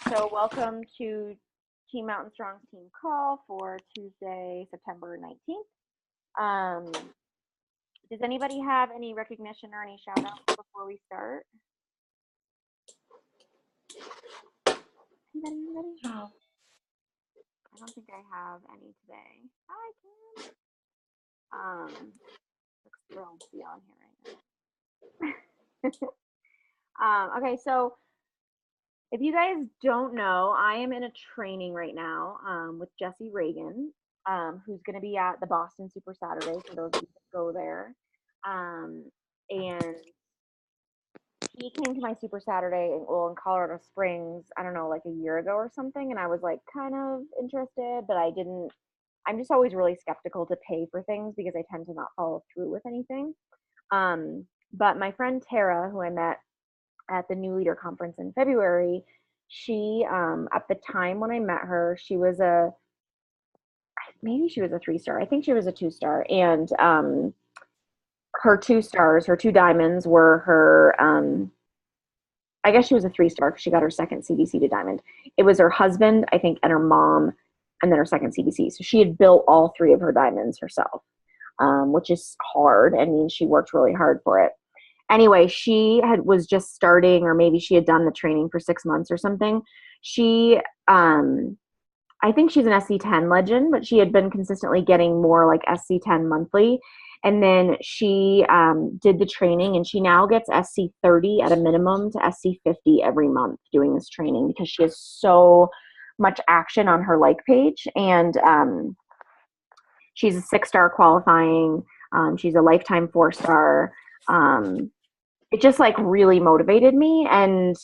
So welcome to Team Mountain Strong's team call for Tuesday, September 19th. Does anybody have any recognition or any shout outs before we start? Anybody? No. I don't think I have any today. Hi, Kim. Looks thrilled to be on here right now. Okay, so if you guys don't know, I am in a training right now with Jesse Reagan, who's going to be at the Boston Super Saturday for those of you that go there. And he came to my Super Saturday in Colorado Springs, I don't know, like a year ago or something. And I was like kind of interested, but I'm just always really skeptical to pay for things because I tend to not follow through with anything. But my friend Tara, who I met at the New Leader Conference in February, she, at the time when I met her, maybe she was a 3-star. I think she was a 2-star. And her 2 stars, her 2 diamonds were her, I guess she was a 3-star because she got her second CBC to diamond. It was her husband, I think, and her mom, and then her second CBC. So she had built all 3 of her diamonds herself, which is hard. I mean, she worked really hard for it. Anyway, was just starting, or maybe she had done the training for 6 months or something. She, I think she's an SC10 legend, but she had been consistently getting more like SC10 monthly. And then she did the training, and she now gets SC30 at a minimum to SC50 every month doing this training because she has so much action on her like page. And she's a 6-star qualifying. She's a lifetime 4-star. It just like really motivated me, and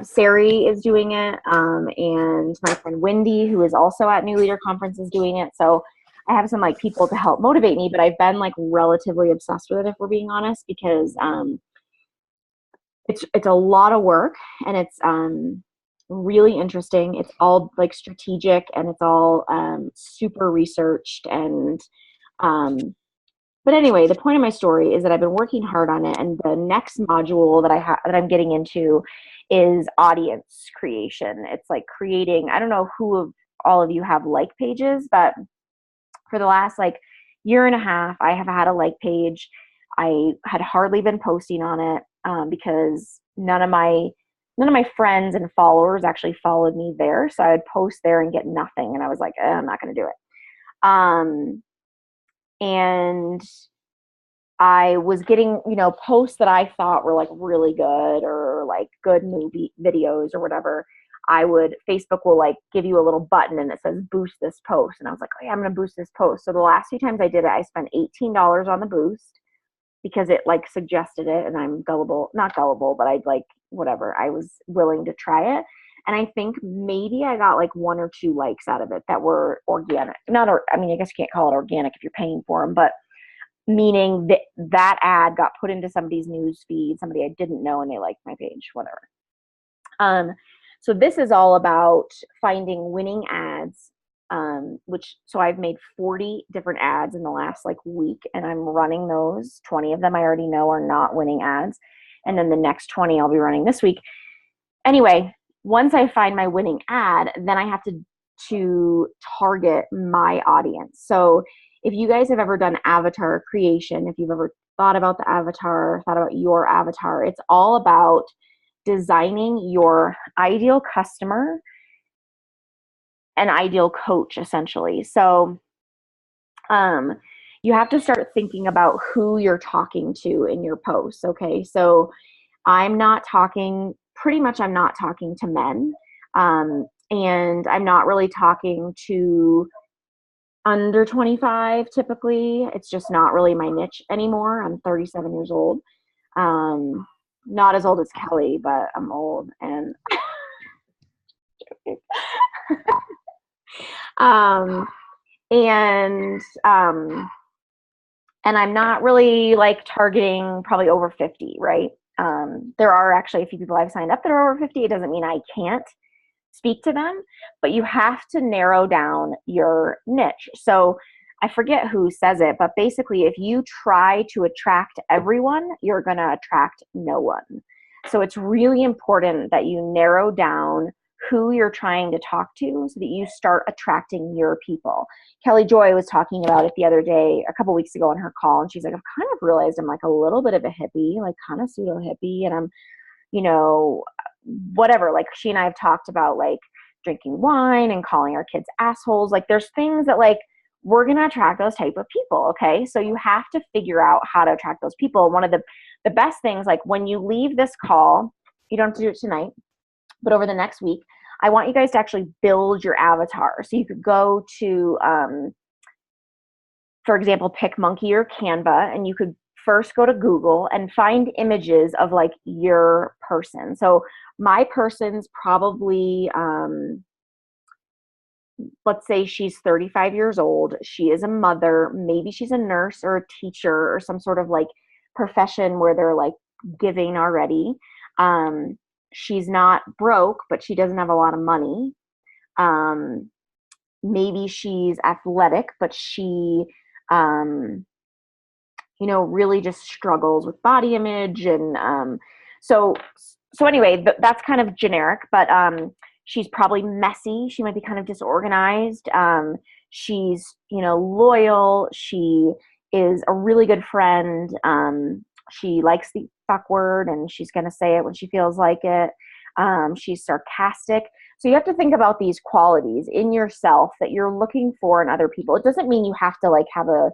Sari is doing it, and my friend Wendy, who is also at New Leader Conference, is doing it. So I have some like people to help motivate me, but I've been like relatively obsessed with it, if we're being honest, because it's a lot of work, and it's really interesting. It's all like strategic, and it's all super researched, and but anyway, the point of my story is that I've been working hard on it, and the next module that I'm getting into is audience creation. It's like creating, I don't know who of all of you have like pages, but for the last like year and a half, I have had a like page. I had hardly been posting on it because none of my friends and followers actually followed me there. So I would post there and get nothing, and I was like, I'm not going to do it. And I was getting, posts that I thought were like really good, or like good movie videos or whatever. Facebook will like give you a little button and it says boost this post. And I was like, oh yeah, I'm going to boost this post. So the last few times I did it, I spent $18 on the boost because it like suggested it, and I'm not gullible, but I'd like, whatever. I was willing to try it. And I think maybe I got like 1 or 2 likes out of it that were organic. I guess you can't call it organic if you're paying for them, but meaning that ad got put into somebody's news feed, somebody I didn't know, and they liked my page, whatever. So this is all about finding winning ads, so I've made 40 different ads in the last like week, and I'm running those. 20 of them I already know are not winning ads, and then the next 20 I'll be running this week. Anyway, once I find my winning ad, then I have to target my audience. So if you guys have ever done avatar creation, if you've ever thought about the avatar, thought about your avatar, it's all about designing your ideal customer, an ideal coach, essentially. So you have to start thinking about who you're talking to in your posts, okay? So I'm not talking to men, and I'm not really talking to under 25 typically. It's just not really my niche anymore. I'm 37 years old. Not as old as Kelly, but I'm old, and and I'm not really like targeting probably over 50, right? There are actually a few people I've signed up that are over 50. It doesn't mean I can't speak to them, but you have to narrow down your niche. So I forget who says it, but basically if you try to attract everyone, you're going to attract no one. So it's really important that you narrow down who you're trying to talk to so that you start attracting your people. Kelly Joy was talking about it the other day, a couple weeks ago on her call, and she's like, I've kind of realized I'm like a little bit of a hippie, like kind of pseudo hippie, and I'm, you know, whatever. Like she and I have talked about like drinking wine and calling our kids assholes. Like there's things that like we're going to attract those type of people. Okay. So you have to figure out how to attract those people. One of the best things, like when you leave this call, you don't have to do it tonight, but over the next week, I want you guys to actually build your avatar. So you could go to, for example, PicMonkey or Canva, and you could first go to Google and find images of like your person. So my person's probably, let's say she's 35 years old. She is a mother. Maybe she's a nurse or a teacher or some sort of like profession where they're like giving already. She's not broke, but she doesn't have a lot of money. Maybe she's athletic, but she, you know, really just struggles with body image. And so anyway, that's kind of generic, but she's probably messy. She might be kind of disorganized. She's, you know, loyal. She is a really good friend. She likes the fuck word, and she's going to say it when she feels like it. She's sarcastic. So you have to think about these qualities in yourself that you're looking for in other people. It doesn't mean you have to like have a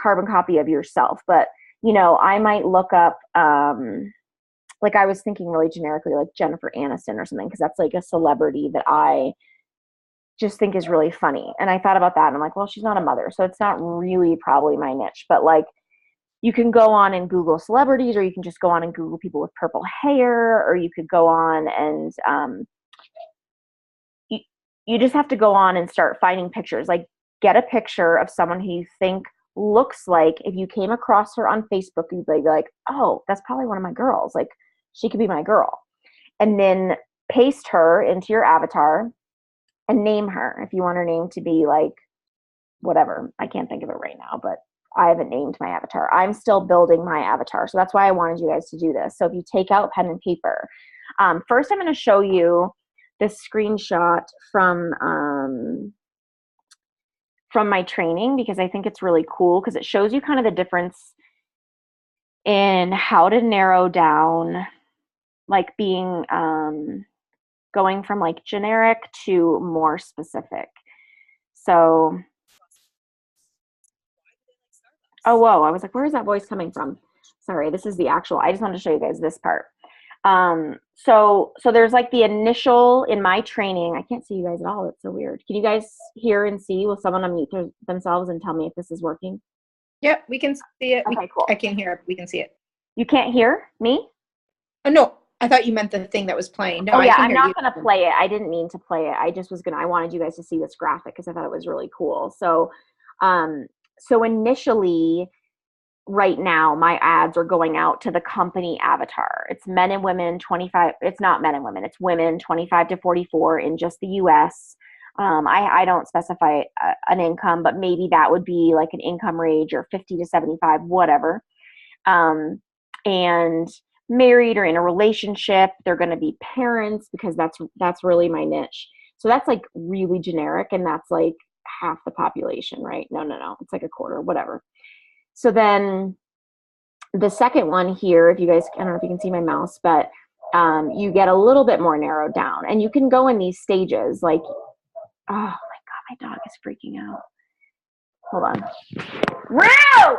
carbon copy of yourself, but you know, I might look up, like I was thinking really generically, like Jennifer Aniston or something, because that's like a celebrity that I just think is really funny. And I thought about that and I'm like, well, she's not a mother, so it's not really probably my niche. But like you can go on and Google celebrities, or you can just go on and Google people with purple hair, or you could go on and you just have to go on and start finding pictures. Like get a picture of someone who you think looks like, if you came across her on Facebook, you'd be like, oh, that's probably one of my girls. Like she could be my girl. And then paste her into your avatar and name her if you want her name to be like whatever. I can't think of it right now, but I haven't named my avatar. I'm still building my avatar. So that's why I wanted you guys to do this. So if you take out pen and paper, first I'm going to show you this screenshot from my training, because I think it's really cool because it shows you kind of the difference in how to narrow down, like being going from like generic to more specific. So, oh, whoa, I was like, where is that voice coming from? Sorry, this is the actual, I just wanted to show you guys this part. So there's like the initial in my training. I can't see you guys at all. It's so weird. Can you guys hear and see? Will someone unmute themselves and tell me if this is working? Yep, we can see it. Okay, cool. I can hear it. We can see it. You can't hear me? Oh, no, I thought you meant the thing that was playing. No, oh yeah, I can I'm hear not you. going to play it. I didn't mean to play it. I just was I wanted you guys to see this graphic because I thought it was really cool. So, so initially, right now, my ads are going out to the company avatar. It's men and women 25. It's not men and women. It's women 25 to 44 in just the US. I don't specify an income, but maybe that would be like an income range or 50 to 75, whatever. And married or in a relationship. They're going to be parents because that's really my niche. So that's like really generic, and that's like half the population, right? No. It's like a quarter, whatever. So then the second one here, if you guys, I don't know if you can see my mouse, but you get a little bit more narrowed down, and you can go in these stages. Like, oh my God, my dog is freaking out. Hold on. Roo!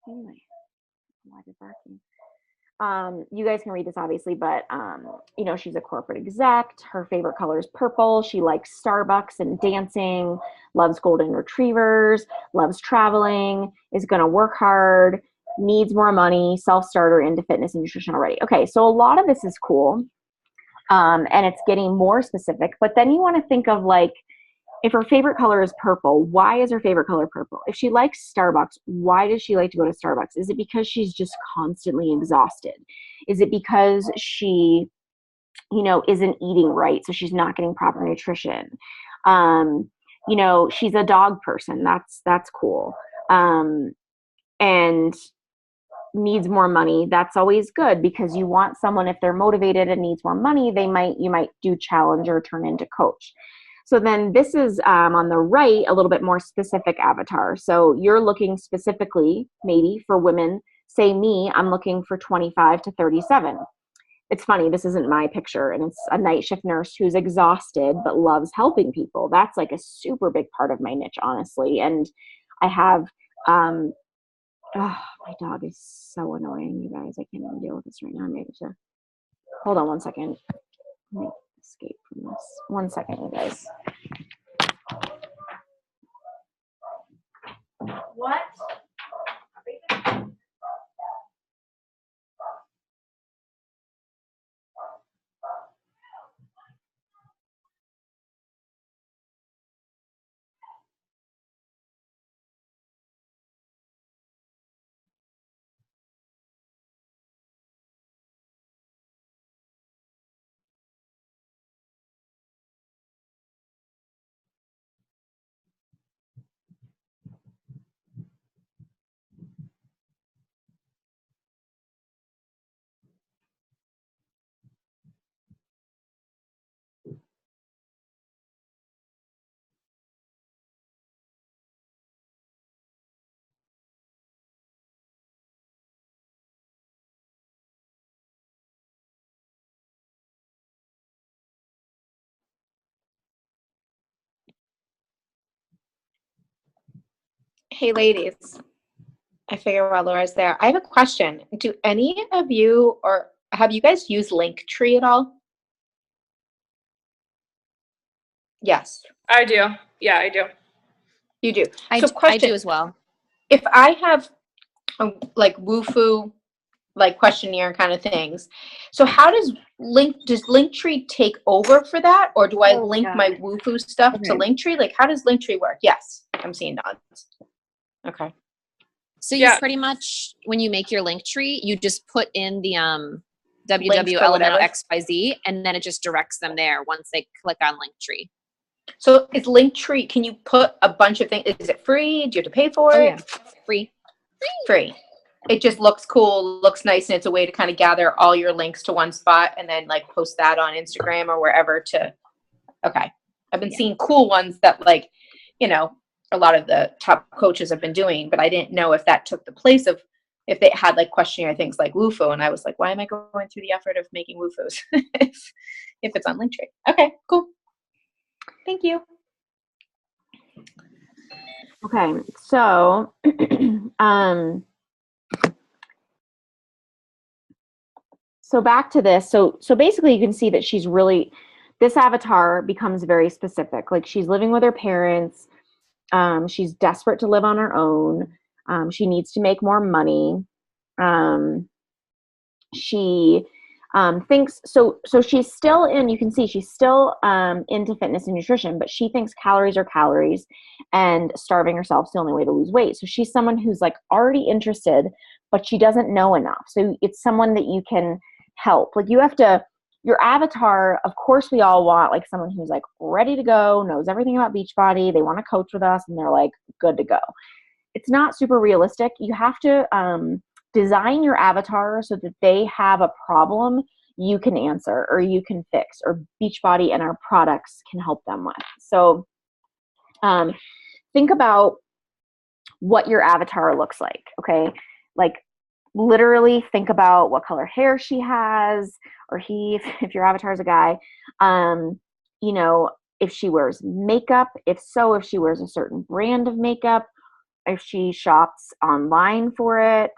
Anyway, why is it barking? You guys can read this obviously, but you know, she's a corporate exec. Her favorite color is purple. She likes Starbucks and dancing, loves golden retrievers, loves traveling, is going to work hard, needs more money, self-starter, into fitness and nutrition already. Okay, so a lot of this is cool, and it's getting more specific, but then you want to think of like, if her favorite color is purple, why is her favorite color purple? If she likes Starbucks, why does she like to go to Starbucks? Is it because she's just constantly exhausted? Is it because she, you know, isn't eating right, so she's not getting proper nutrition? You know, she's a dog person. That's cool. And needs more money, that's always good because you want someone, if they're motivated and needs more money, you might do challenge or turn into coach. So then this is on the right, a little bit more specific avatar. So you're looking specifically maybe for women, say me, I'm looking for 25 to 37. It's funny, this isn't my picture, and it's a night shift nurse who's exhausted but loves helping people. That's like a super big part of my niche, honestly. And I have, oh, my dog is so annoying, you guys. I can't even deal with this right now. Maybe to hold on one second. Let me escape from this. 1 second, you guys. What? Hey, ladies. I figure while Laura's there, I have a question. Do any of you, or have you guys used Linktree at all? Yes, I do. Yeah, I do. you do. I question, do as well. if I have like Wufoo, like questionnaire kind of things, so how does Linktree take over for that, or do I Oh, link yeah. my Wufoo stuff to Okay. Linktree? Like, how does Linktree work? Yes, I'm seeing nods. Okay. So you Yeah. pretty much, when you make your link tree, you just put in the Links to whatever. www.lmlxyz, and then it just directs them there once they click on Linktree. So is Linktree, can you put a bunch of things? Is it free? Do you have to pay for Oh it? yeah, free. Free. It just looks cool, looks nice, and it's a way to kind of gather all your links to one spot and then like post that on Instagram or wherever to. Okay. I've been seeing cool ones that, like, you know, a lot of the top coaches have been doing, but I didn't know if that took the place of if they had like questionnaire things like Wufoo. And I was like, why am I going through the effort of making Wufoos if it's on Linktree? Okay, cool. Thank you. Okay, so so back to this. So basically you can see that she's really, this avatar becomes very specific. Like, she's living with her parents. She's desperate to live on her own. She needs to make more money. She thinks so she's still in, you can see she's still into fitness and nutrition, but she thinks calories are calories and starving herself is the only way to lose weight. So she's someone who's like already interested, but she doesn't know enough. So it's someone that you can help. Like, you have to, your avatar, of course we all want like someone who's like ready to go, knows everything about Beachbody, they want to coach with us, and they're like good to go. It's not super realistic. You have to design your avatar so that they have a problem you can answer or you can fix, or Beachbody and our products can help them with. So think about what your avatar looks like, okay? Like, literally think about what color hair she has, or he, if your avatar is a guy, you know, if she wears makeup, if so, if she wears a certain brand of makeup, if she shops online for it.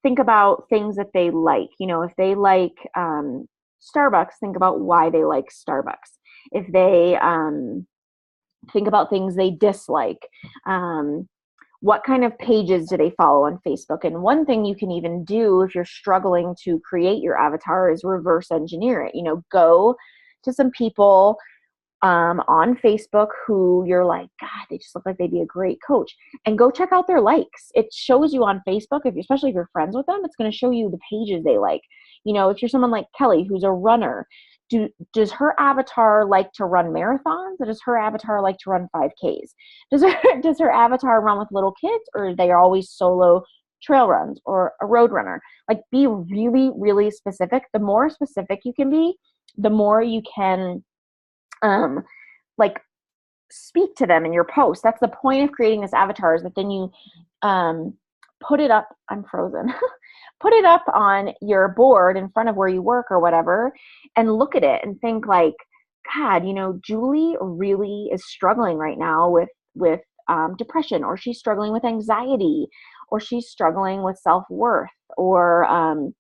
Think about things that they like. You know, if they like Starbucks, think about why they like Starbucks. If they think about things they dislike. What kind of pages do they follow on Facebook? And one thing you can even do if you're struggling to create your avatar is reverse engineer it. You know, go to some people on Facebook who you're like, God, they just look like they'd be a great coach, and go check out their likes. It shows you on Facebook, especially if you're friends with them, it's going to show you the pages they like. You know, if you're someone like Kelly, who's a runner, does her avatar like to run marathons, or does her avatar like to run 5Ks? Does her avatar run with little kids, or are they always solo trail runs or a road runner. Like be really, really specific. The more specific you can be, the more you can like speak to them in your post. That's the point of creating this avatar, is that then you put it up. I'm frozen. Put it up on your board in front of where you work or whatever, and look at it and think like, God, you know, Julie really is struggling right now with depression, or she's struggling with anxiety, or she's struggling with self-worth, or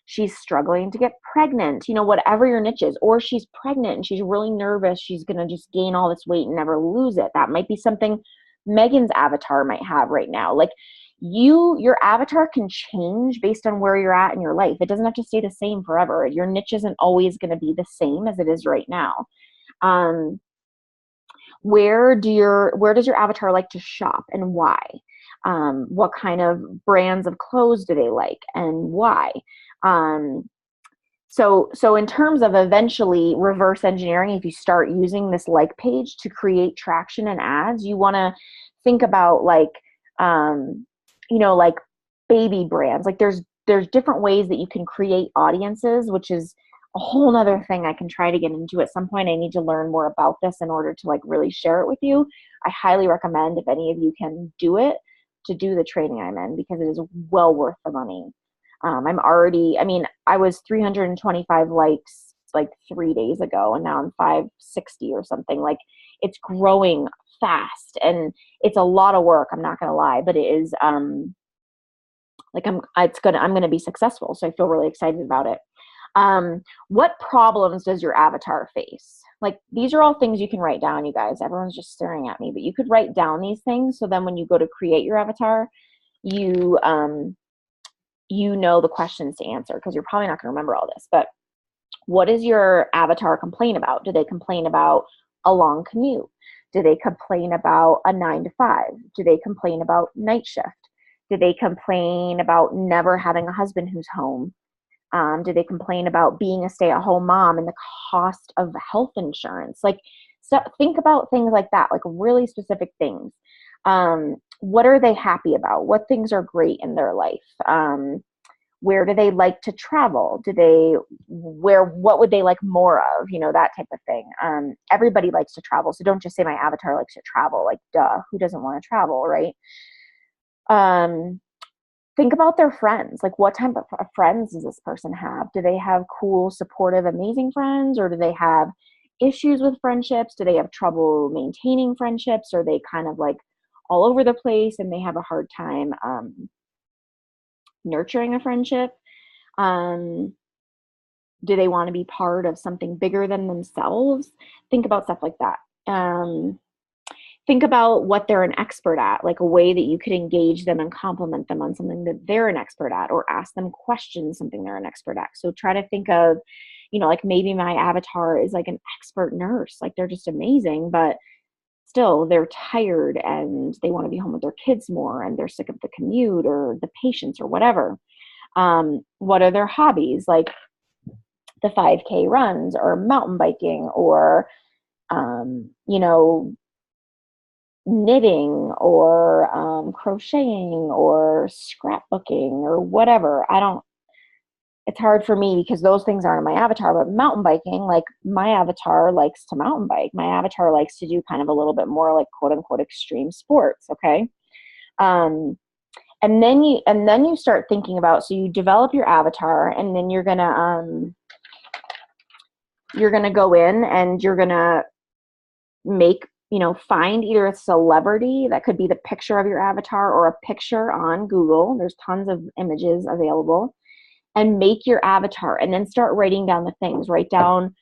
she's struggling to get pregnant, you know, whatever your niche is, or she's pregnant and she's really nervous. She's going to just gain all this weight and never lose it. That might be something Megan's avatar might have right now. Like your avatar can change based on where you're at in your life. It doesn't have to stay the same forever. Your niche isn't always going to be the same as it is right now. Where does your avatar like to shop and why? What kind of brands of clothes do they like and why? So in terms of eventually reverse engineering, if you start using this like page to create traction and ads, you want to think about like, like baby brands. Like there's different ways that you can create audiences, which is a whole nother thing I can try to get into at some point. I need to learn more about this in order to like really share it with you. I highly recommend, if any of you can do it, to do the training I'm in, because it is well worth the money. I was 325 likes like 3 days ago, and now I'm 560 or something. Like it's growing fast, and it's a lot of work. I'm not going to lie, but it is, I'm going to be successful. So I feel really excited about it. What problems does your avatar face? Like these are all things you can write down, you guys. Everyone's just staring at me, but you could write down these things. So then when you go to create your avatar, you know the questions to answer, because you're probably not going to remember all this. But what does your avatar complain about? Do they complain about a long commute? Do they complain about a 9 to 5? Do they complain about night shift? Do they complain about never having a husband who's home? Do they complain about being a stay-at-home mom and the cost of health insurance? Like, so think about things like that, like really specific things. What are they happy about? What things are great in their life? Where do they like to travel? What would they like more of? You know, that type of thing. Everybody likes to travel. So don't just say my avatar likes to travel. Like, duh, who doesn't want to travel, right? Think about their friends. Like, what type of friends does this person have? Do they have cool, supportive, amazing friends? Or do they have issues with friendships? Do they have trouble maintaining friendships? Or are they kind of like all over the place and they have a hard time nurturing a friendship? Do they want to be part of something bigger than themselves? Think about stuff like that. Think about what they're an expert at, like a way that you could engage them and compliment them on something that they're an expert at, or ask them questions, something they're an expert at. So try to think of, like maybe my avatar is like an expert nurse. Like they're just amazing, but still they're tired and they want to be home with their kids more, and they're sick of the commute or the patients or whatever. What are their hobbies? Like the 5K runs or mountain biking or, knitting or crocheting or scrapbooking or whatever. It's hard for me because those things aren't in my avatar, but mountain biking, like my avatar likes to mountain bike. My avatar likes to do kind of a little bit more like quote unquote extreme sports. Okay. And then you start thinking about, so you develop your avatar, and then you're going to go in and you're going to make, find either a celebrity that could be the picture of your avatar or a picture on Google. There's tons of images available, and make your avatar, and then start writing down the things. Write down,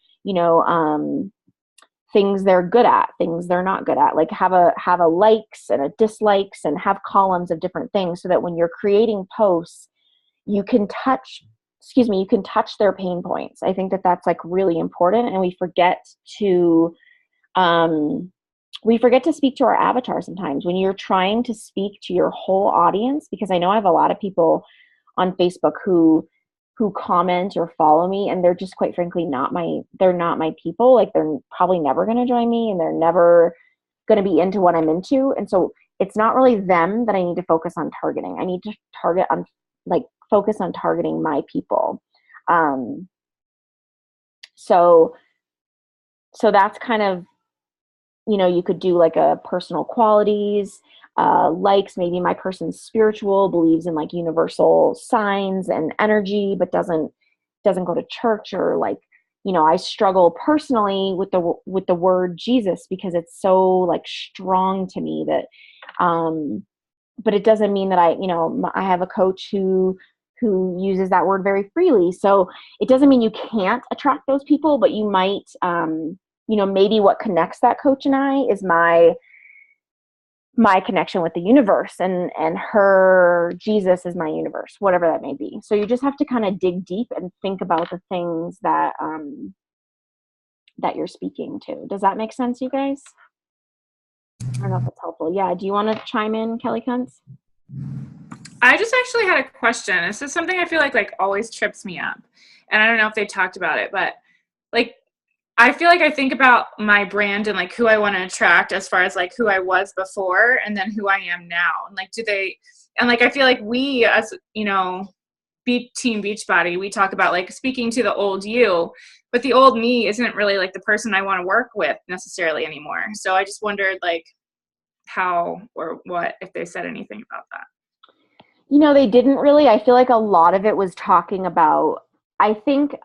things they're good at, things they're not good at. Like have a likes and a dislikes, and have columns of different things, so that when you're creating posts, you can touch their pain points. I think that that's like really important, and we forget to speak to our avatar sometimes when you're trying to speak to your whole audience. Because I know I have a lot of people on Facebook who comment or follow me, and they're just quite frankly they're not my people. Like they're probably never going to join me, and they're never going to be into what I'm into. And so it's not really them that I need to focus on targeting. I need to focus on targeting my people. So that's kind of, you could do like a personal qualities, likes, maybe my person's spiritual, believes in like universal signs and energy, but doesn't go to church, or like, I struggle personally with the word Jesus because it's so like strong to me that, but it doesn't mean that I have a coach who uses that word very freely. So it doesn't mean you can't attract those people, but you might, maybe what connects that coach and I is my connection with the universe, and her Jesus is my universe, whatever that may be. So you just have to kind of dig deep and think about the things that you're speaking to. Does that make sense, you guys? I don't know if that's helpful. Yeah. Do you want to chime in, Kelly Kuntz? I just actually had a question. This is something I feel like always trips me up. And I don't know if they talked about it, but like, I feel like I think about my brand and like who I want to attract as far as like who I was before and then who I am now. And like, I feel like we, as, Team Beachbody, we talk about like speaking to the old you, but the old me isn't really like the person I want to work with necessarily anymore. So I just wondered like how or what, if they said anything about that. They didn't really. I feel like a lot of it was talking about, I think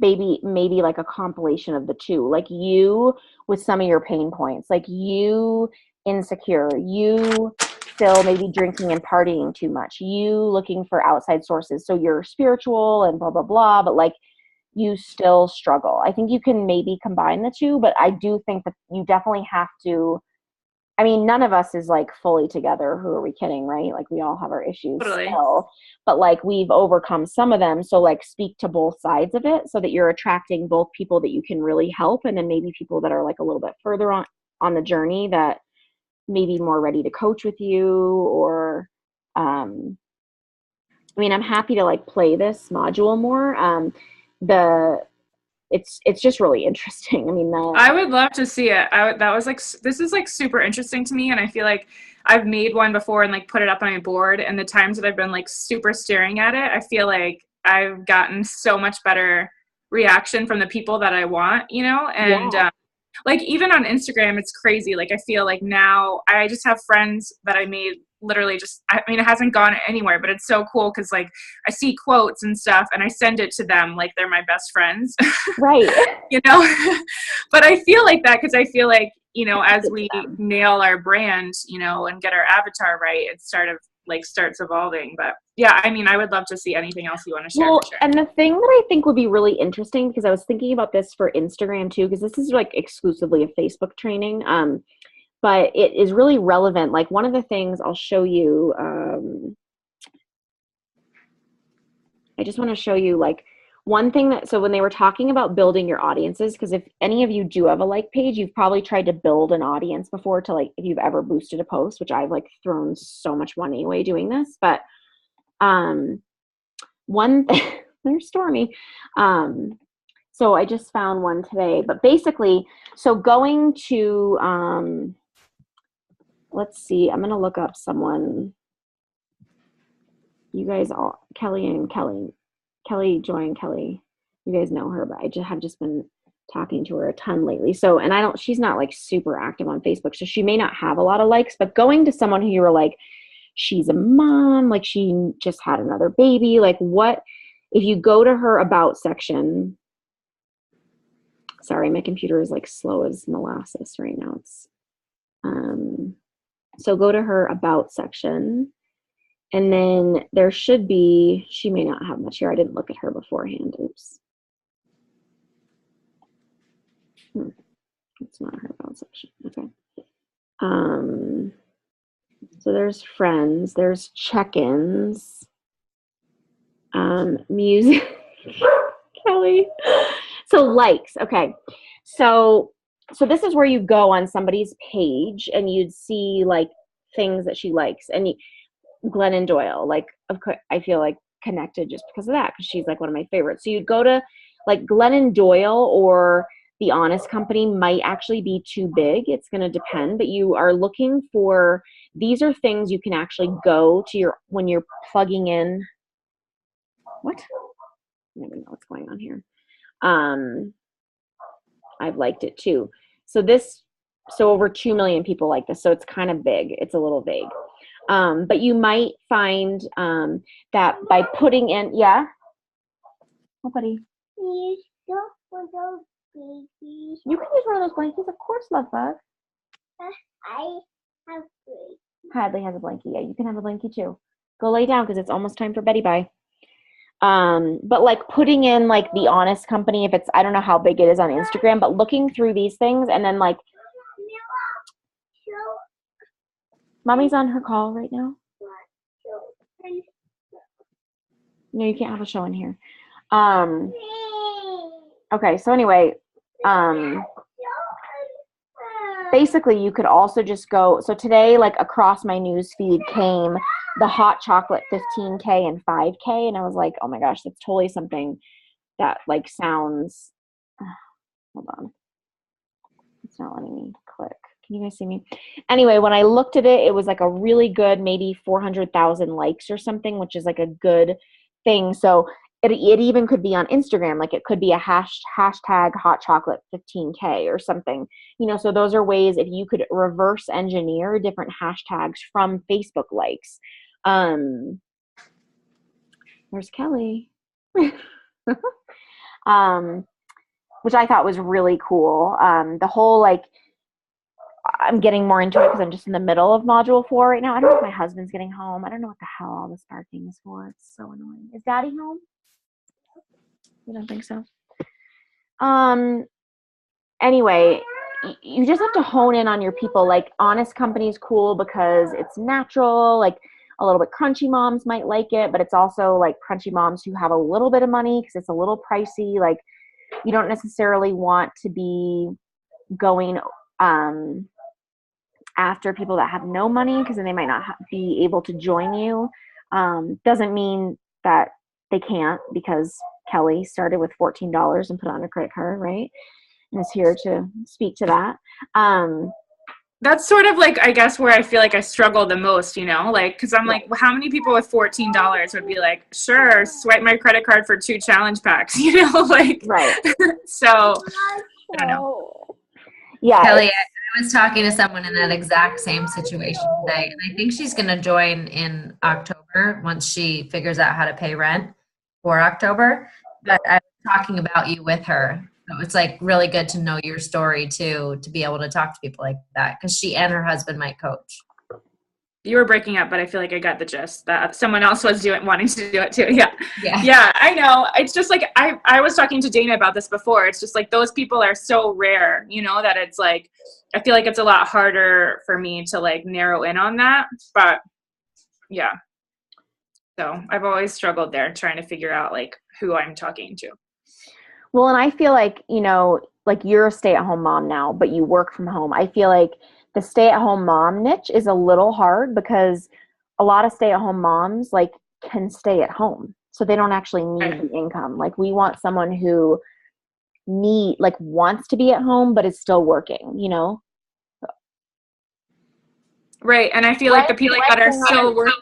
maybe like a compilation of the two, like you with some of your pain points, like you insecure, you still maybe drinking and partying too much, you looking for outside sources. So you're spiritual and blah, blah, blah, but like you still struggle. I think you can maybe combine the two, but I do think that you definitely have to, none of us is like fully together. Who are we kidding, right? Like we all have our issues Totally. still, but like we've overcome some of them. So like speak to both sides of it so that you're attracting both people that you can really help, and then maybe people that are like a little bit further on the journey that may be more ready to coach with you, or I'm happy to like play this module more. It's just really interesting. I would love to see it. This is like super interesting to me. And I feel like I've made one before and like put it up on my board. And the times that I've been like super staring at it, I feel like I've gotten so much better reaction from the people that I want, and Yeah. Like even on Instagram, it's crazy. Like I feel like now I just have friends that I made literally it hasn't gone anywhere, but it's so cool because like I see quotes and stuff and I send it to them like they're my best friends. Right. But I feel like that because I feel like, as we nail our brand, and get our avatar right, it starts evolving. But yeah, I would love to see anything else you want to share. Well, for sure. and the thing that I think would be really interesting, because I was thinking about this for Instagram too, because this is like exclusively a Facebook training, but it is really relevant. Like one of the things I'll show you, I just want to show you like one thing so when they were talking about building your audiences, because if any of you do have a like page, you've probably tried to build an audience before to like, if you've ever boosted a post, which I've like thrown so much money away doing this, but one thing, there's Stormy. So I just found one today, but basically, so going to, let's see, I'm going to look up someone. You guys all, Kelly, Joy and Kelly, you guys know her, but I have just been talking to her a ton lately. So, and she's not like super active on Facebook, so she may not have a lot of likes, but going to someone who you were like, she's a mom, like she just had another baby, like what, if you go to her about section, sorry, my computer is like slow as molasses right now. It's, so go to her about section, and then there should be, she may not have much here. I didn't look at her beforehand. Oops. It's not her about section. Okay. So there's friends, there's check-ins, music, Kelly. So likes. Okay. So this is where you go on somebody's page and you'd see like things that she likes, and Glennon Doyle, like, of course, I feel like connected just because of that, because she's like one of my favorites. So you'd go to like Glennon Doyle, or The Honest Company might actually be too big. It's going to depend, but you are looking for these are things you can actually go to when you're plugging in. What? I don't even know what's going on here. I've liked it too. So over 2 million people like this. So it's kind of big. It's a little vague. But you might find that by putting in, yeah? Oh, buddy. You can use one of those blankets, of course, love bug. I have Hadley has a blankie. Yeah, you can have a blankie too. Go lay down because it's almost time for Betty bye. But like putting in like the Honest Company, if it's, I don't know how big it is on Instagram, but looking through these things and then like, Mommy's on her call right now. No, you can't have a show in here. Okay, so anyway, basically you could also just go, so today like across my news feed came the hot chocolate 15K and 5K, and I was like, oh my gosh, that's totally something that like sounds, hold on, it's not letting me click. Can you guys see me? Anyway, when I looked at it, it was like a really good, maybe 400,000 likes or something, which is like a good thing. So it even could be on Instagram, like it could be a hashtag hot chocolate 15K or something, you know. So those are ways if you could reverse engineer different hashtags from Facebook likes. Where's Kelly? Which I thought was really cool. The whole like, I'm getting more into it because I'm just in the middle of module 4 right now. I don't know if my husband's getting home. I don't know what the hell all this barking is for. It's so annoying. Is Daddy home? I don't think so. Anyway, you just have to hone in on your people. Like Honest Company is cool because it's natural. Like a little bit crunchy moms might like it, but it's also like crunchy moms who have a little bit of money because it's a little pricey. Like you don't necessarily want to be going after people that have no money because then they might not be able to join you. Doesn't mean that they can't, because Kelly started with $14 and put on a credit card, right? And is here to speak to that. That's sort of like, I guess, where I feel like I struggle the most, you know, like, because I'm like, well, how many people with $14 would be like, sure, swipe my credit card for 2 challenge packs, you know, like, right. So, I don't know. Yeah. Kelly, I was talking to someone in that exact same situation today, and I think she's going to join in October once she figures out how to pay rent for October. But I was talking about you with her. So it's like really good to know your story too, to be able to talk to people like that, because she and her husband might coach. You were breaking up, but I feel like I got the gist that someone else was wanting to do it too. Yeah, I know. It's just like, I was talking to Dana about this before. It's just like those people are so rare, you know, that it's like, I feel like it's a lot harder for me to like narrow in on that. But yeah, so I've always struggled there trying to figure out like who I'm talking to. Well, and I feel like, you know, like you're a stay-at-home mom now, but you work from home. I feel like the stay-at-home mom niche is a little hard because a lot of stay-at-home moms like can stay at home, so they don't actually need the income. Like we want someone who wants to be at home but is still working, you know? Right, and I feel like the people that are still working.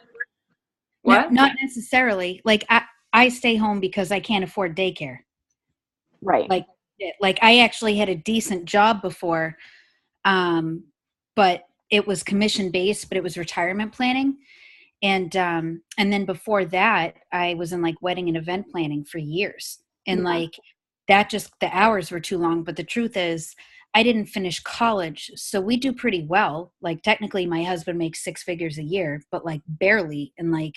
What? Not necessarily. Like I stay home because I can't afford daycare. Right. Like I actually had a decent job before, but it was commission based, but it was retirement planning. And then before that, I was in like wedding and event planning for years. And like that, just the hours were too long. But the truth is I didn't finish college. So we do pretty well. Like technically my husband makes 6 figures a year, but like barely. And like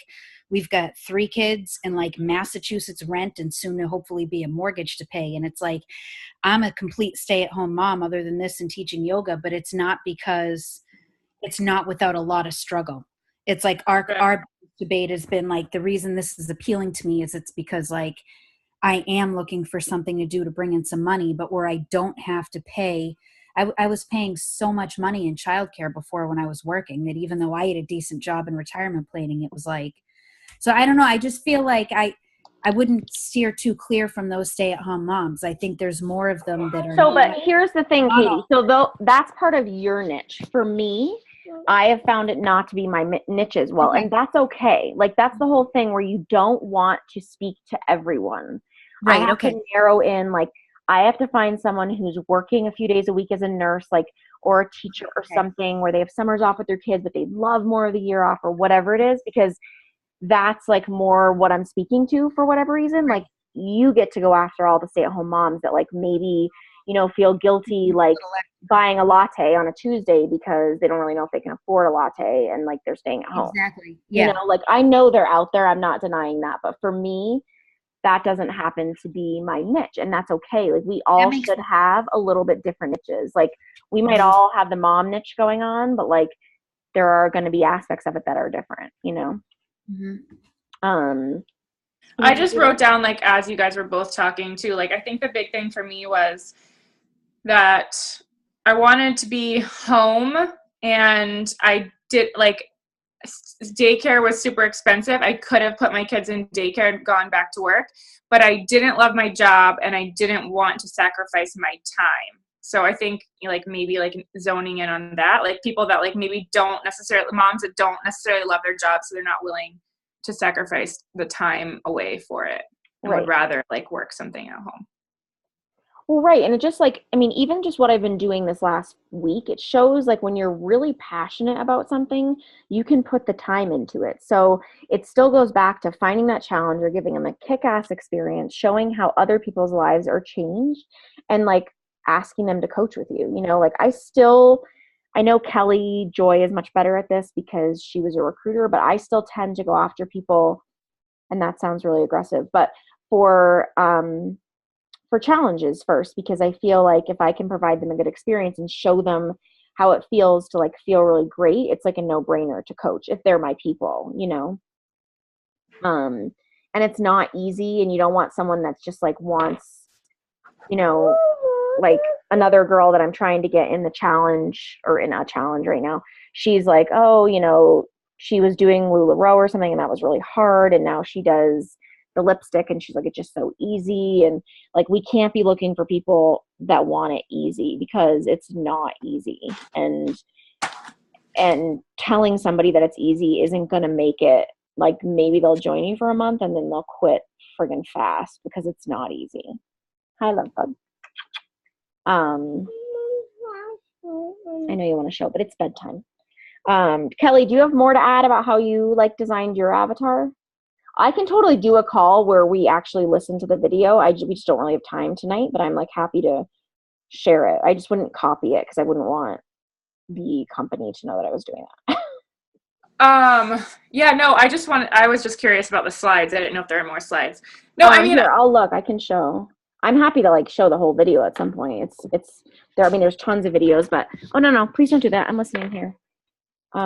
we've got 3 kids and like Massachusetts rent and soon to hopefully be a mortgage to pay. And it's like, I'm a complete stay-at-home mom other than this and teaching yoga, but it's not because it's not without a lot of struggle. It's like our debate has been like, the reason this is appealing to me is it's because like I am looking for something to do to bring in some money, but where I don't have to pay. I was paying so much money in childcare before when I was working that even though I had a decent job in retirement planning, it was like, so I don't know. I just feel like I wouldn't steer too clear from those stay-at-home moms. I think there's more of them that are. So, but here's the thing, Katie. So that's part of your niche. For me, I have found it not to be my niche as well. Okay. And that's okay. Like, that's the whole thing where you don't want to speak to everyone. I Right. have Okay. to narrow in, like, I have to find someone who's working a few days a week as a nurse, like, or a teacher or Okay. something where they have summers off with their kids, but they love more of the year off or whatever it is, because that's like more what I'm speaking to for whatever reason. Like, you get to go after all the stay-at-home moms that, like, maybe, you know, feel guilty, like, buying a latte on a Tuesday because they don't really know if they can afford a latte and, like, they're staying at home. Exactly. You Yeah. know, like, I know they're out there. I'm not denying that. But for me, that doesn't happen to be my niche. And that's okay. Like, we all makes should have a little bit different niches. Like, we might Mhm. all have the mom niche going on, but, like, there are going to be aspects of it that are different, you know? Mhm. I just wrote down, like, as you guys were both talking too, like, I think the big thing for me was that I wanted to be home, and I did, like, daycare was super expensive. I could have put my kids in daycare and gone back to work, but I didn't love my job and I didn't want to sacrifice my time. So I think, like, maybe, like, zoning in on that, like, people that, like, maybe don't necessarily, moms that don't necessarily love their job, so they're not willing to sacrifice the time away for it and Right. would rather, like, work something at home. Well, right. And it just, like, I mean, even just what I've been doing this last week, it shows, like, when you're really passionate about something, you can put the time into it. So it still goes back to finding that challenger, giving them a kick-ass experience, showing how other people's lives are changed, and, like, asking them to coach with you. You know, like, I know Kelly Joy is much better at this because she was a recruiter, but I still tend to go after people, and that sounds really aggressive, but for challenges first, because I feel like if I can provide them a good experience and show them how it feels to, like, feel really great, it's like a no-brainer to coach if they're my people, you know. And it's not easy, and you don't want someone that's just, like, wants, you know, like, another girl that I'm trying to get in the challenge, or in a challenge right now. She's like, oh, you know, she was doing LuLaRoe or something and that was really hard, and now she does the lipstick and she's like, it's just so easy. And, like, we can't be looking for people that want it easy, because it's not easy. And telling somebody that it's easy isn't going to make it. Like, maybe they'll join you for a month and then they'll quit friggin' fast because it's not easy. Hi, love bug. I know you want to show, but it's bedtime. Kelly, do you have more to add about how you, like, designed your avatar? I can totally do a call where we actually listen to the video. We just don't really have time tonight, but I'm, like, happy to share it. I just wouldn't copy it because I wouldn't want the company to know that I was doing that. Yeah, no, I was just curious about the slides. I didn't know if there were more slides. No, I mean, here, I'll look. I can show. I'm happy to, like, show the whole video at some point. It's there. I mean, there's tons of videos, but oh, no, please don't do that. I'm listening here. That's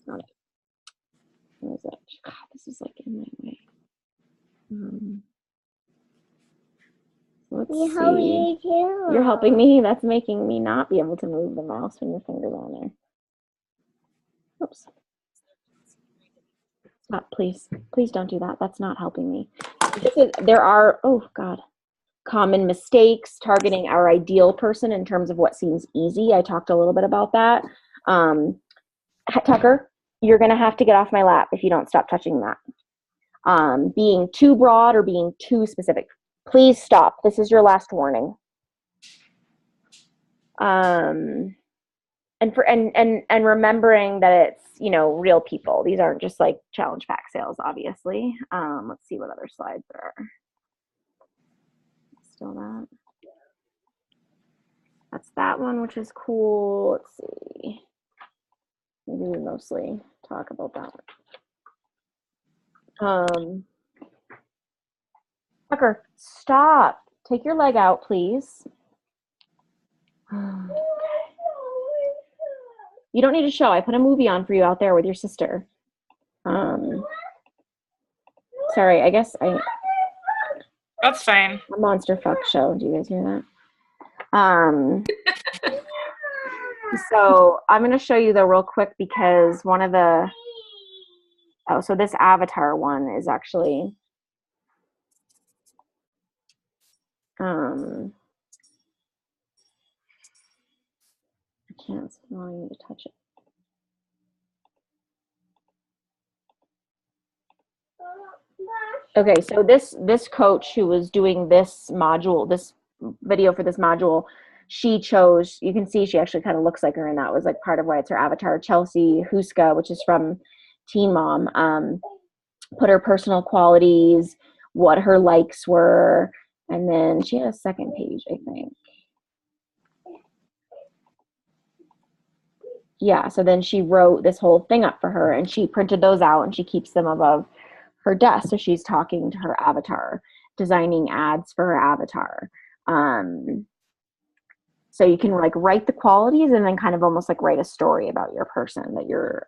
not it. Where is it? God, this is, like, in my way. Let's see. You're helping me. That's making me not be able to move the mouse when your finger's on there. Oops. Stop, please. Please don't do that. That's not helping me. There are, oh God, common mistakes targeting our ideal person in terms of what seems easy. I talked a little bit about that. Tucker, you're going to have to get off my lap if you don't stop touching that. Being too broad or being too specific. Please stop. This is your last warning. And remembering that it's, you know, real people. These aren't just, like, challenge pack sales, obviously. Let's see what other slides there are. Still that. That's that one, which is cool. Let's see. Maybe we mostly talk about that one. Tucker, stop. Take your leg out, please. You don't need to show. I put a movie on for you out there with your sister. Sorry, I guess that's fine. a monster fuck show. Do you guys hear that? So I'm going to show you though real quick, because one of the, so this avatar one is actually, chance. I don't want you to touch it. Okay, so this coach who was doing this video for this module, she chose, you can see she actually kind of looks like her, and that was like part of why it's her avatar. Chelsea Huska, which is from Teen Mom, put her personal qualities, what her likes were, and then she had a second page, I think. Yeah, so then she wrote this whole thing up for her, and she printed those out, and she keeps them above her desk. So she's talking to her avatar, designing ads for her avatar. So you can like write the qualities and then kind of almost like write a story about your person that you're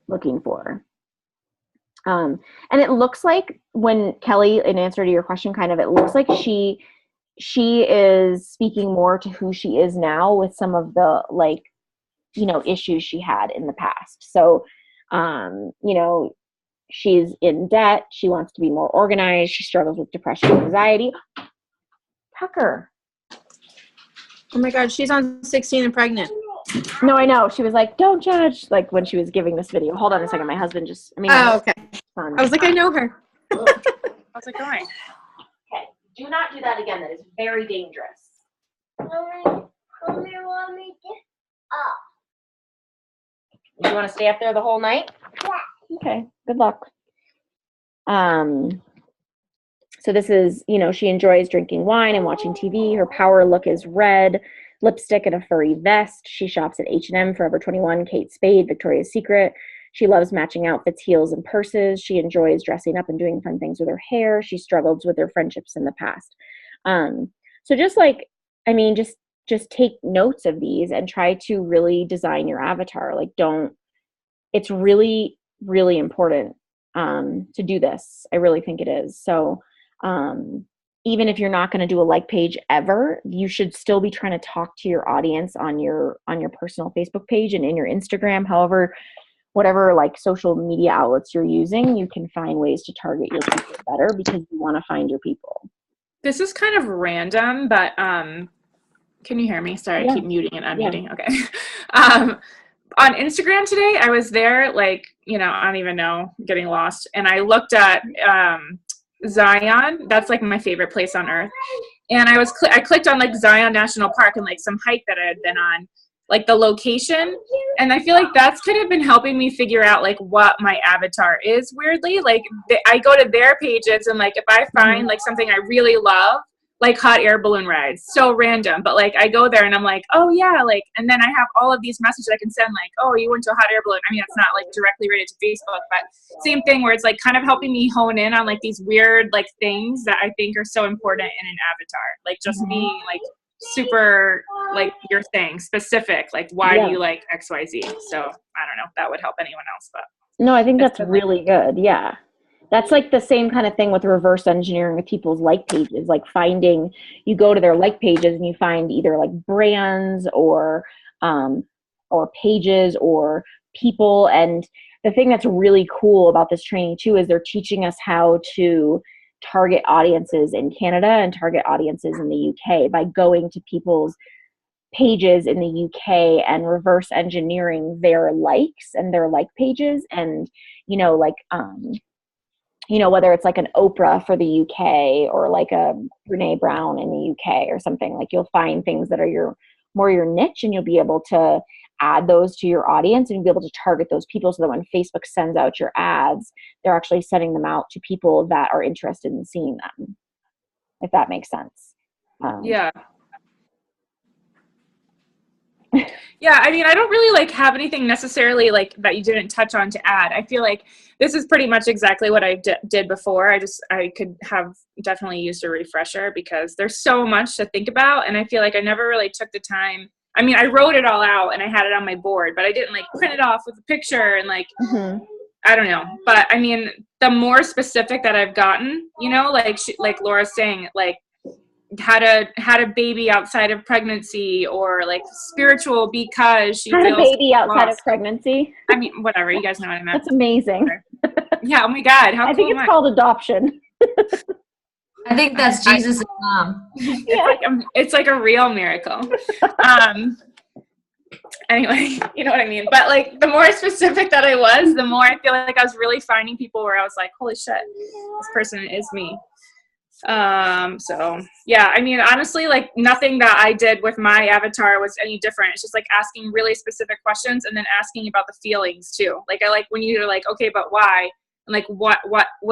looking for. And it looks like, when Kelly, in answer to your question, kind of, it looks like she is speaking more to who she is now with some of the, like, you know, issues she had in the past. So, you know, she's in debt. She wants to be more organized. She struggles with depression and anxiety. Tucker. Oh my God, she's on 16 and pregnant. No, I know. She was like, don't judge, like when she was giving this video. Hold on a second. My husband just, Oh, okay. son. I was like, I know her. How's it going? Okay. Do not do that again. That is very dangerous. Do you want to stay up there the whole night? Yeah. Okay. Good luck. So this is, you know, she enjoys drinking wine and watching TV. Her power look is red, lipstick and a furry vest. She shops at H&M, Forever 21, Kate Spade, Victoria's Secret. She loves matching outfits, heels, and purses. She enjoys dressing up and doing fun things with her hair. She struggled with her friendships in the past. So just like, I mean, just take notes of these and try to really design your avatar. Like, it's really, really important to do this. I really think it is. So even if you're not going to do a like page ever, you should still be trying to talk to your audience on your personal Facebook page and in your Instagram, however, whatever like social media outlets you're using, you can find ways to target your people better because you want to find your people. This is kind of random, but can you hear me? Sorry, Yeah. I keep muting and unmuting. Yeah. Okay. On Instagram today, I was there, like, you know, I don't even know, getting lost. And I looked at Zion. That's like my favorite place on earth. And I clicked on like Zion National Park and like some hike that I had been on, like the location. And I feel like that's kind of been helping me figure out like what my avatar is, weirdly. Like I go to their pages and like if I find like something I really love, like hot air balloon rides, so random, but like I go there and I'm like, oh yeah, like, and then I have all of these messages I can send, like, oh, you went to a hot air balloon. I mean, it's not like directly related to Facebook, but same thing where it's like kind of helping me hone in on like these weird like things that I think are so important in an avatar, like just being like super, like you're saying, specific, like why do you like XYZ? So I don't know if that would help anyone else, but no, I think that's really good. Yeah. That's like the same kind of thing with reverse engineering with people's like pages, like you go to their like pages and you find either like brands or pages or people. And the thing that's really cool about this training too, is they're teaching us how to target audiences in Canada and target audiences in the UK by going to people's pages in the UK and reverse engineering their likes and their like pages. And, you know, like, you know, whether it's like an Oprah for the UK or like a Brene Brown in the UK or something, like you'll find things that are more your niche, and you'll be able to add those to your audience and you'll be able to target those people so that when Facebook sends out your ads, they're actually sending them out to people that are interested in seeing them, if that makes sense. Yeah. Yeah, I mean, I don't really like have anything necessarily like that you didn't touch on to add. I feel like this is pretty much exactly what I did before. I could have definitely used a refresher because there's so much to think about, and I feel like I never really took the time. I mean, I wrote it all out and I had it on my board, but I didn't like print it off with a picture and like, I don't know. But I mean, the more specific that I've gotten, you know, like Laura's saying, like, had a baby outside of pregnancy, or like spiritual because she had a baby outside lost. of pregnancy. I mean, whatever, you guys know what I meant. That's amazing. Yeah, oh my God, how I cool think am it's called adoption. I think that's Jesus' mom. It's like a real miracle. Anyway, you know what I mean? But like the more specific that I was, the more I feel like I was really finding people where I was like, holy shit, this person is me. So yeah, I mean, honestly, like nothing that I did with my avatar was any different. It's just like asking really specific questions and then asking about the feelings too. Like I like when you're like, okay, but why? And like what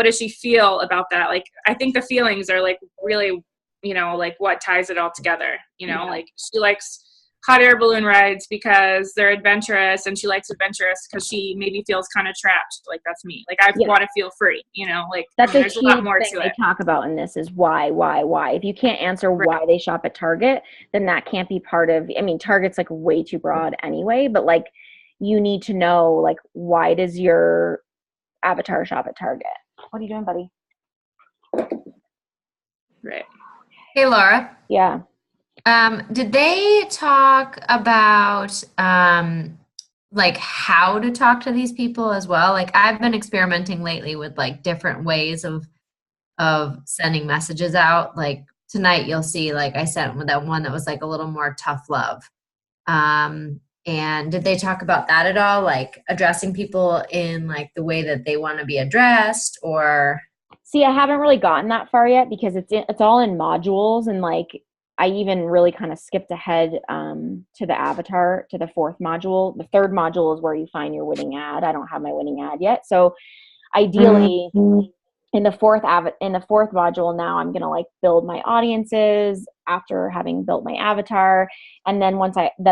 does she feel about that? Like I think the feelings are like really, you know, like what ties it all together. You know, like she likes hot air balloon rides because they're adventurous, and she likes adventurous because she maybe feels kind of trapped. Like that's me. Like I want to feel free, you know, like that's there's a lot more thing to they it. talk about in this is why. If you can't answer why they shop at Target, then that can't be part of, I mean, Target's like way too broad anyway, but like you need to know like why does your avatar shop at Target? What are you doing, buddy? Right. Hey, Laura. Yeah. Did they talk about like how to talk to these people as well? Like I've been experimenting lately with like different ways of sending messages out. Like tonight you'll see like I sent with that one that was like a little more tough love. And did they talk about that at all? Like addressing people in like the way that they want to be addressed, or? See, I haven't really gotten that far yet because it's all in modules, and like I even really kind of skipped ahead to the avatar, to the fourth module. The third module is where you find your winning ad. I don't have my winning ad yet. So ideally in the fourth module now I'm going to like build my audiences after having built my avatar. And then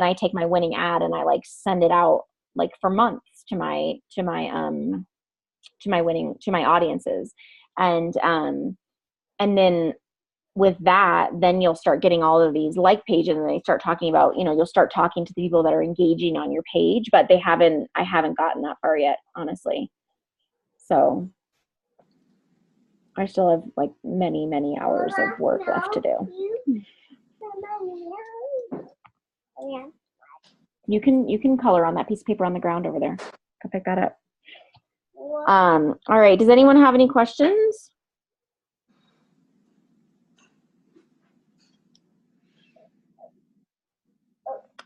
I take my winning ad and I like send it out like for months to my audiences. And then with that, then you'll start getting all of these like pages, and they start talking about, you know, you'll start talking to the people that are engaging on your page, but I haven't gotten that far yet, honestly. So I still have like many, many hours of work left to do. You can color on that piece of paper on the ground over there. Go pick that up. All right. Does anyone have any questions?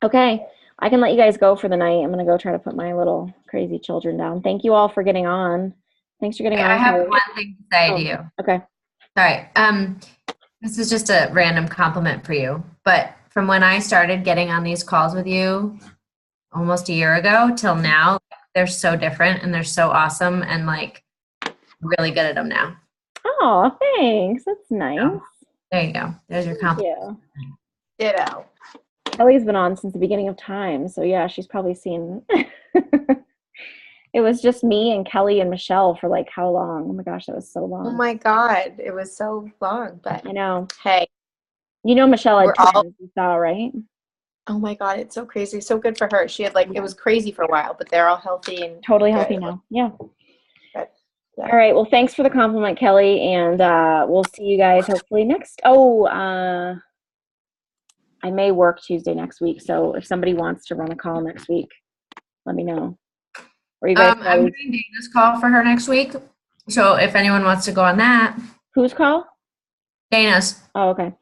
Okay, I can let you guys go for the night. I'm going to go try to put my little crazy children down. Thank you all for getting on. Thanks for getting on. I have one thing to say to you. Okay. Sorry. This is just a random compliment for you. But from when I started getting on these calls with you almost a year ago till now, they're so different and they're so awesome and like really good at them now. Oh, thanks. That's nice. So, there you go. There's your compliment. Ditto. Kelly's been on since the beginning of time, so yeah, she's probably seen. It was just me and Kelly and Michelle for like how long? Oh my gosh, that was so long. Oh my God, it was so long. But I know. hey, you know Michelle had we're all- twins, you saw, right? oh my God, it's so crazy. So good for her. She had like, it was crazy for a while, but they're all healthy and Totally good. healthy now. Yeah. Good. Yeah. All right. Well, thanks for the compliment, Kelly, and we'll see you guys hopefully next. I may work Tuesday next week, so if somebody wants to run a call next week, let me know. Or you guys I'm doing Dana's call for her next week. So if anyone wants to go on that. Whose call? Dana's. Oh, okay.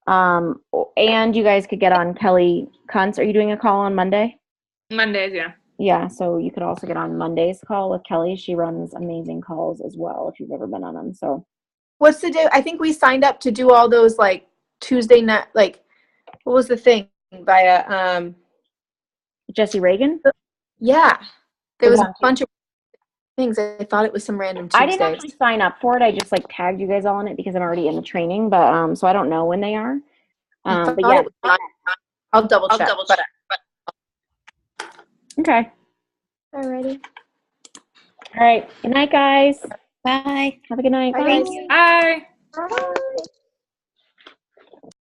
And you guys could get on Kelly Kuntz. Are you doing a call on Monday? Mondays, yeah. Yeah, so you could also get on Monday's call with Kelly. She runs amazing calls as well if you've ever been on them. So What's the day? I think we signed up to do all those like Tuesday night, like what was the thing via Jesse Reagan? yeah. There was Yeah. a bunch of things. I thought it was some random Tuesdays. I didn't actually sign up for it. I just like tagged you guys all in it because I'm already in the training, but so I don't know when they are. But yeah. I'll double check. Okay. Alrighty. All right. Good night, guys. Bye. Have a good night. Bye, Bye. guys. Bye. Bye.